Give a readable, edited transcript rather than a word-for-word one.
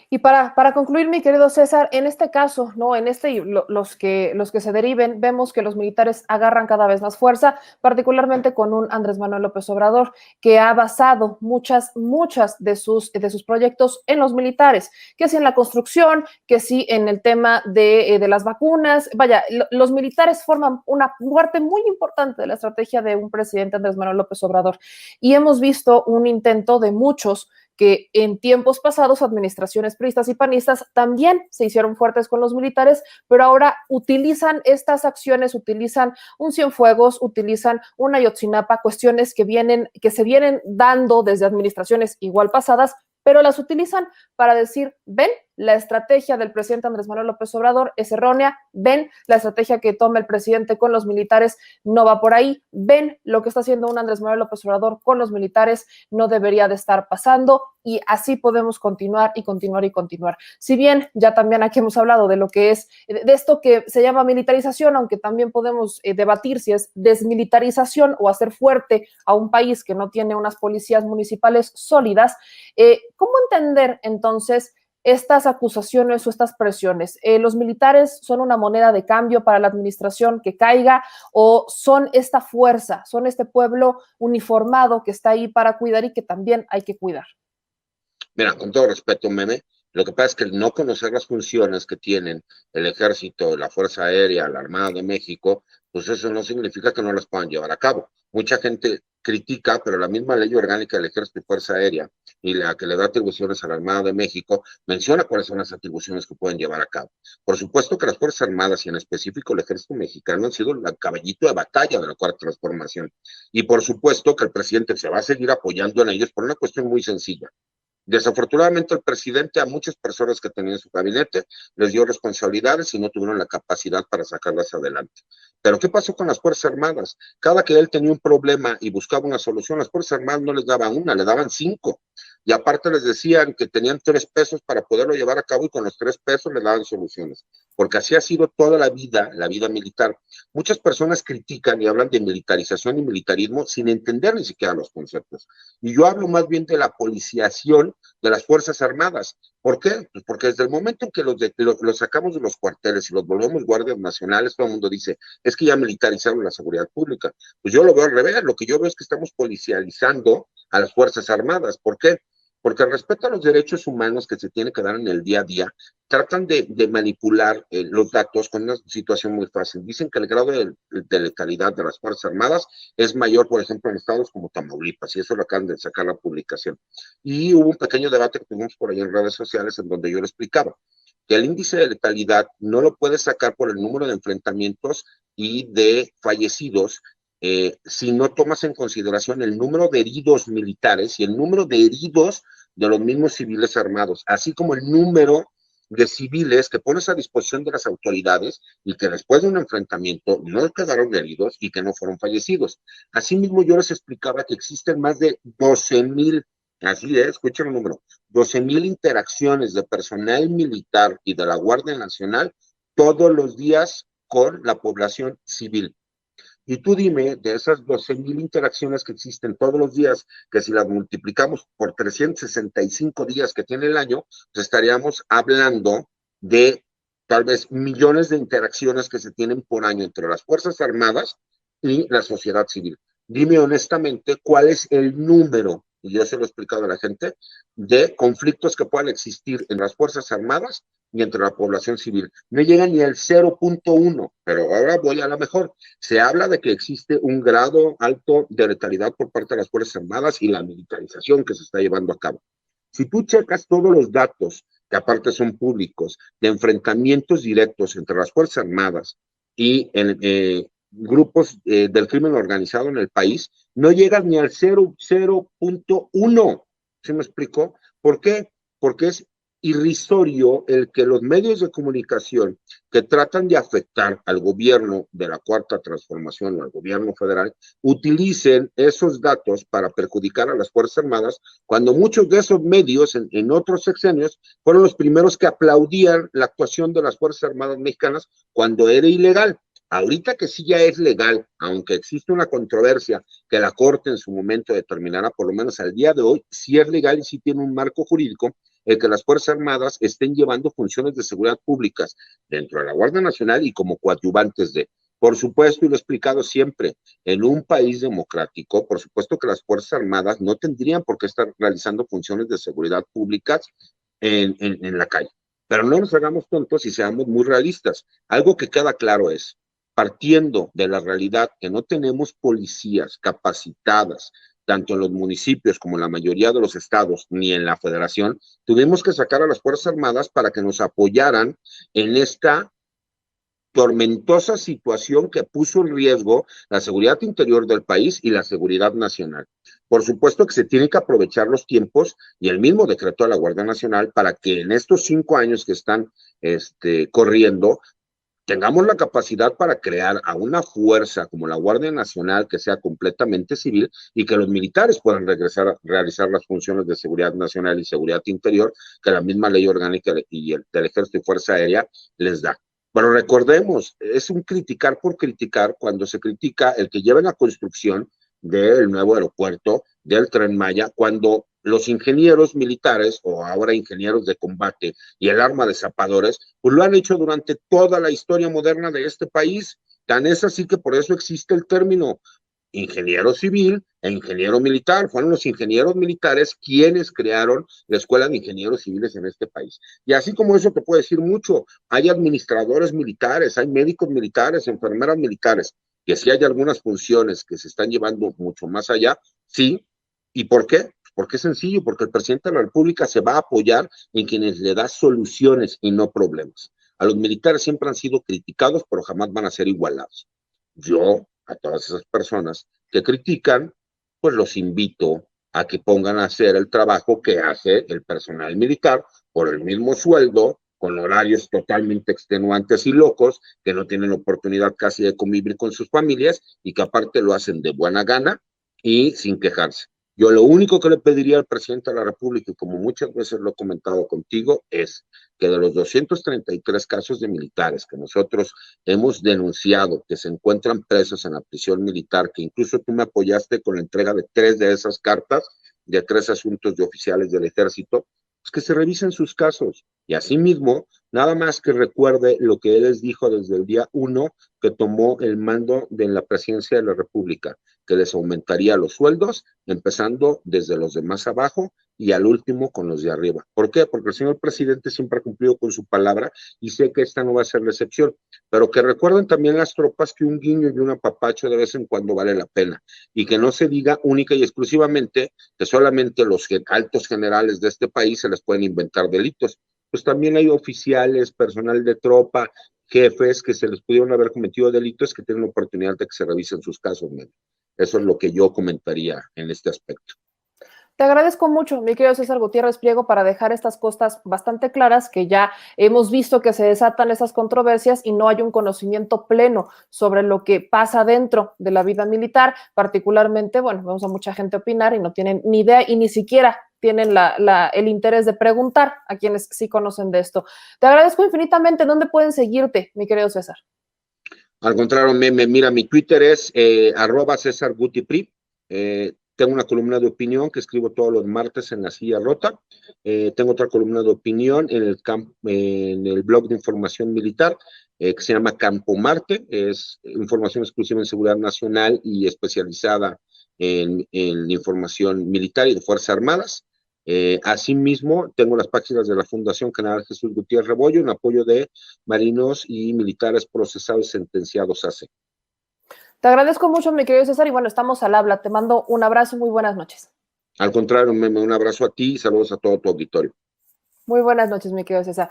Y para concluir, mi querido César, en este caso, ¿no? En este y los que se deriven, vemos que los militares agarran cada vez más fuerza, particularmente con un Andrés Manuel López Obrador, que ha basado muchas de sus proyectos en los militares, que sí en la construcción, que sí en el tema de las vacunas. Vaya, los militares forman una parte muy importante de la estrategia de un presidente Andrés Manuel López Obrador. Y hemos visto un intento de muchos que en tiempos pasados administraciones priistas y panistas también se hicieron fuertes con los militares, pero ahora utilizan estas acciones, utilizan un Cienfuegos, utilizan una Ayotzinapa, cuestiones que se vienen dando desde administraciones igual pasadas, pero las utilizan para decir, ven, la estrategia del presidente Andrés Manuel López Obrador es errónea, ven, la estrategia que toma el presidente con los militares no va por ahí, ven, lo que está haciendo un Andrés Manuel López Obrador con los militares no debería de estar pasando, y así podemos continuar y continuar y continuar. Si bien ya también aquí hemos hablado de lo que es, de esto que se llama militarización, aunque también podemos debatir si es desmilitarización o hacer fuerte a un país que no tiene unas policías municipales sólidas, ¿cómo entender entonces estas acusaciones o estas presiones? ¿Los militares son una moneda de cambio para la administración que caiga o son esta fuerza, son este pueblo uniformado que está ahí para cuidar y que también hay que cuidar? Mira, con todo respeto, Meme, lo que pasa es que el no conocer las funciones que tienen el Ejército, la Fuerza Aérea, la Armada de México, pues eso no significa que no las puedan llevar a cabo. Mucha gente critica, pero la misma ley orgánica del Ejército y Fuerza Aérea y la que le da atribuciones a la Armada de México menciona cuáles son las atribuciones que pueden llevar a cabo. Por supuesto que las Fuerzas Armadas y en específico el Ejército Mexicano han sido el caballito de batalla de la Cuarta Transformación. Y por supuesto que el presidente se va a seguir apoyando en ellos por una cuestión muy sencilla. Desafortunadamente, el presidente a muchas personas que tenía en su gabinete les dio responsabilidades y no tuvieron la capacidad para sacarlas adelante. Pero ¿qué pasó con las Fuerzas Armadas? Cada que él tenía un problema y buscaba una solución, las Fuerzas Armadas no les daban una, le daban 5. Y aparte les decían que tenían 3 pesos para poderlo llevar a cabo y con los 3 pesos les daban soluciones. Porque así ha sido toda la vida militar. Muchas personas critican y hablan de militarización y militarismo sin entender ni siquiera los conceptos. Y yo hablo más bien de la policiación de las Fuerzas Armadas. ¿Por qué? Pues porque desde el momento en que los sacamos de los cuarteles y los volvemos guardias nacionales, todo el mundo dice, es que ya militarizaron la seguridad pública. Pues yo lo veo al revés, lo que yo veo es que estamos policializando a las Fuerzas Armadas. ¿Por qué? Porque al respeto a los derechos humanos que se tiene que dar en el día a día, tratan de manipular los datos con una situación muy fácil. Dicen que el grado de letalidad de las Fuerzas Armadas es mayor, por ejemplo, en estados como Tamaulipas, y eso lo acaban de sacar la publicación. Y hubo un pequeño debate que tuvimos por ahí en redes sociales en donde yo lo explicaba, que el índice de letalidad no lo puedes sacar por el número de enfrentamientos y de fallecidos, si no tomas en consideración el número de heridos militares y el número de heridos de los mismos civiles armados, así como el número de civiles que pones a disposición de las autoridades y que después de un enfrentamiento no quedaron heridos y que no fueron fallecidos. Asimismo, yo les explicaba que existen más de 12,000, así es, escuchen el número, 12,000 interacciones de personal militar y de la Guardia Nacional todos los días con la población civil. Y tú dime, de esas 12,000 interacciones que existen todos los días, que si las multiplicamos por 365 días que tiene el año, pues estaríamos hablando de tal vez millones de interacciones que se tienen por año entre las Fuerzas Armadas y la sociedad civil. Dime honestamente cuál es el número, y yo se lo he explicado a la gente, de conflictos que puedan existir en las Fuerzas Armadas y entre la población civil. No llega ni al 0,1, pero ahora voy a la mejor. Se habla de que existe un grado alto de letalidad por parte de las Fuerzas Armadas y la militarización que se está llevando a cabo. Si tú checas todos los datos, que aparte son públicos, de enfrentamientos directos entre las Fuerzas Armadas y grupos del crimen organizado en el país, no llegan ni al 0,1. ¿Sí me explico? ¿Por qué? Porque es irrisorio el que los medios de comunicación que tratan de afectar al gobierno de la Cuarta Transformación o al gobierno federal utilicen esos datos para perjudicar a las Fuerzas Armadas, cuando muchos de esos medios en otros sexenios fueron los primeros que aplaudían la actuación de las Fuerzas Armadas mexicanas cuando era ilegal. Ahorita que sí ya es legal, aunque existe una controversia que la Corte en su momento determinará, por lo menos al día de hoy, sí es legal y sí tiene un marco jurídico, el que las Fuerzas Armadas estén llevando funciones de seguridad públicas dentro de la Guardia Nacional y como coadyuvantes de. Por supuesto, y lo he explicado siempre, en un país democrático, por supuesto que las Fuerzas Armadas no tendrían por qué estar realizando funciones de seguridad públicas en la calle. Pero no nos hagamos tontos y seamos muy realistas. Algo que queda claro es, partiendo de la realidad que no tenemos policías capacitadas, tanto en los municipios como en la mayoría de los estados, ni en la federación, tuvimos que sacar a las Fuerzas Armadas para que nos apoyaran en esta tormentosa situación que puso en riesgo la seguridad interior del país y la seguridad nacional. Por supuesto que se tiene que aprovechar los tiempos y el mismo decreto de la Guardia Nacional para que en estos 5 años que están corriendo, tengamos la capacidad para crear a una fuerza como la Guardia Nacional que sea completamente civil y que los militares puedan regresar a realizar las funciones de seguridad nacional y seguridad interior que la misma ley orgánica y del Ejército y Fuerza Aérea les da. Pero recordemos, es un criticar por criticar cuando se critica el que lleve la construcción del nuevo aeropuerto, del Tren Maya, cuando los ingenieros militares o ahora ingenieros de combate y el arma de zapadores, pues lo han hecho durante toda la historia moderna de este país. Tan es así que por eso existe el término ingeniero civil e ingeniero militar. Fueron los ingenieros militares quienes crearon la Escuela de Ingenieros Civiles en este país. Y así como eso te puedo decir mucho, hay administradores militares, hay médicos militares, enfermeras militares, que sí hay algunas funciones que se están llevando mucho más allá, sí. ¿Y por qué? Porque es sencillo, porque el presidente de la República se va a apoyar en quienes le da soluciones y no problemas. A los militares siempre han sido criticados, pero jamás van a ser igualados. Yo, a todas esas personas que critican, pues los invito a que pongan a hacer el trabajo que hace el personal militar por el mismo sueldo, con horarios totalmente extenuantes y locos, que no tienen oportunidad casi de convivir con sus familias y que aparte lo hacen de buena gana y sin quejarse. Yo lo único que le pediría al presidente de la República, y como muchas veces lo he comentado contigo, es que de los 233 casos de militares que nosotros hemos denunciado que se encuentran presos en la prisión militar, que incluso tú me apoyaste con la entrega de 3 de esas cartas, de 3 asuntos de oficiales del ejército, pues que se revisen sus casos. Y asimismo, nada más que recuerde lo que él les dijo desde el día 1 que tomó el mando de la presidencia de la República, que les aumentaría los sueldos, empezando desde los de más abajo y al último con los de arriba. ¿Por qué? Porque el señor presidente siempre ha cumplido con su palabra y sé que esta no va a ser la excepción, pero que recuerden también las tropas que un guiño y un apapacho de vez en cuando vale la pena y que no se diga única y exclusivamente que solamente los altos generales de este país se les pueden inventar delitos. Pues también hay oficiales, personal de tropa, jefes que se les pudieron haber cometido delitos que tienen la oportunidad de que se revisen sus casos. Eso es lo que yo comentaría en este aspecto. Te agradezco mucho, mi querido César Gutiérrez Pliego, para dejar estas cosas bastante claras, que ya hemos visto que se desatan esas controversias y no hay un conocimiento pleno sobre lo que pasa dentro de la vida militar. Particularmente, bueno, vemos a mucha gente opinar y no tienen ni idea y ni siquiera tienen el interés de preguntar a quienes sí conocen de esto. Te agradezco infinitamente. ¿Dónde pueden seguirte, mi querido César? Al contrario, mira, mi Twitter es @César Gutipri. Tengo una columna de opinión que escribo todos los martes en La Silla Rota. Tengo otra columna de opinión en el blog de información militar que se llama Campo Marte. Es información exclusiva en seguridad nacional y especializada en información militar y de Fuerzas Armadas. Asimismo, tengo las páginas de la Fundación General Jesús Gutiérrez Rebollo en apoyo de marinos y militares procesados y sentenciados hace. Te agradezco mucho, mi querido César, y bueno, estamos al habla. Te mando un abrazo y muy buenas noches. Al contrario, un abrazo a ti y saludos a todo tu auditorio. Muy buenas noches, mi querido César.